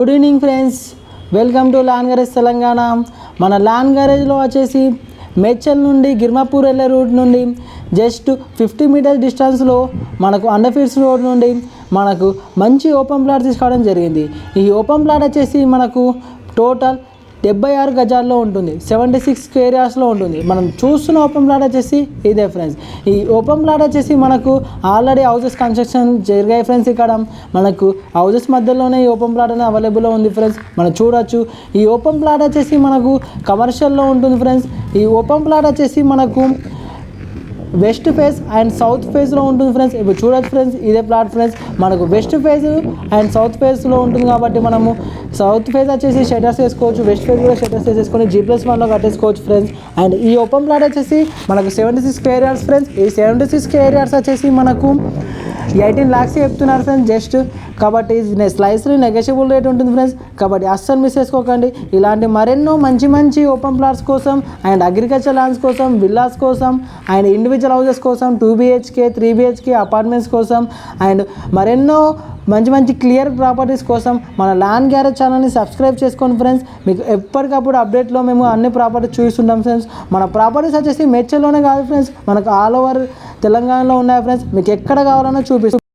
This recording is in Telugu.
Good evening friends, welcome to land garage Telangana. మన ల్యాండ్ గ్యారేజ్లో వచ్చేసి మేడ్చల్ నుండి గిర్మాపూర్ వెళ్ళే రూట్ నుండి జస్ట్ 50 మీటర్స్ డిస్టెన్స్లో మనకు అండర్ ఫీడ్స్ రోడ్ నుండి మనకు మంచి ఓపెన్ ప్లాట్ తీసుకోవడం జరిగింది. ఈ ఓపెన్ ప్లాట్ వచ్చేసి మనకు టోటల్ 76 గజాల్లో ఉంటుంది, 76 స్క్వేర్ యార్డ్స్లో ఉంటుంది. మనం చూస్తున్న ఓపెన్ ప్లాట్ వచ్చేసి ఇదే ఫ్రెండ్స్. ఈ ఓపెన్ ప్లాట్ వచ్చేసి మనకు ఆల్రెడీ హౌసెస్ కన్స్ట్రక్షన్ జరిగాయి ఫ్రెండ్స్. ఇక్కడ మనకు హౌసెస్ మధ్యలోనే ఈ ఓపెన్ ప్లాట్ అనేది అవైలబుల్లో ఉంది ఫ్రెండ్స్. మనం చూడొచ్చు. ఈ ఓపెన్ ప్లాట్ వచ్చేసి మనకు కమర్షియల్లో ఉంటుంది ఫ్రెండ్స్. ఈ ఓపెన్ ప్లాట్ వచ్చేసి మనకు వెస్ట్ ఫేస్ అండ్ సౌత్ ఫేస్లో ఉంటుంది ఫ్రెండ్స్. ఇప్పుడు చూడొచ్చు ఫ్రెండ్స్, ఇదే ప్లాట్ ఫ్రెండ్స్. మనకు వెస్ట్ ఫేస్ అండ్ సౌత్ ఫేస్లో ఉంటుంది కాబట్టి మనము సౌత్ ఫేస్ వచ్చేసి షటర్స్ వేసుకోవచ్చు, వెస్ట్ ఫేస్ కూడా షటర్స్ వేసుకొని G+1లో కట్టేసుకోవచ్చు ఫ్రెండ్స్. అండ్ ఈ ఓపెన్ ప్లాట్ వచ్చేసి మనకు 76 స్క్వేర్ యార్డ్స్ ఫ్రెండ్స్. ఈ 76 స్క్వేర్ యార్డ్స్ వచ్చేసి మనకు 18 lakhs చెప్తున్నారు ఫ్రెండ్స్ జస్ట్. కాబట్టి స్లైస్లో నెగోషియబుల్ రేట్ ఉంటుంది ఫ్రెండ్స్. కాబట్టి అస్సలు మిస్ చేసుకోకండి. ఇలాంటి మరెన్నో మంచి మంచి ఓపెన్ ప్లాట్స్ కోసం అండ్ అగ్రికల్చర్ ల్యాండ్స్ కోసం, విల్లాస్ కోసం అండ్ ఇండివిజువల్ హౌసెస్ కోసం, 2 BHK 3 BHK అపార్ట్మెంట్స్ కోసం అండ్ మరెన్నో మంచి మంచి క్లియర్ ప్రాపర్టీస్ కోసం మన ల్యాండ్ గ్యారేజ్ ఛానల్ని సబ్స్క్రైబ్ చేసుకోండి ఫ్రెండ్స్. మీకు ఎప్పటికప్పుడు అప్డేట్లో మేము అన్ని ప్రాపర్టీస్ చూపిస్తుంటాం ఫ్రెండ్స్. మన ప్రాపర్టీస్ వచ్చేసి మేడ్చల్లోనే కాదు ఫ్రెండ్స్, మనకు ఆల్ ఓవర్ తెలంగాణలో ఉన్నాయి ఫ్రెండ్స్. మీకు ఎక్కడ కావాలన్నా చూపిస్తాం.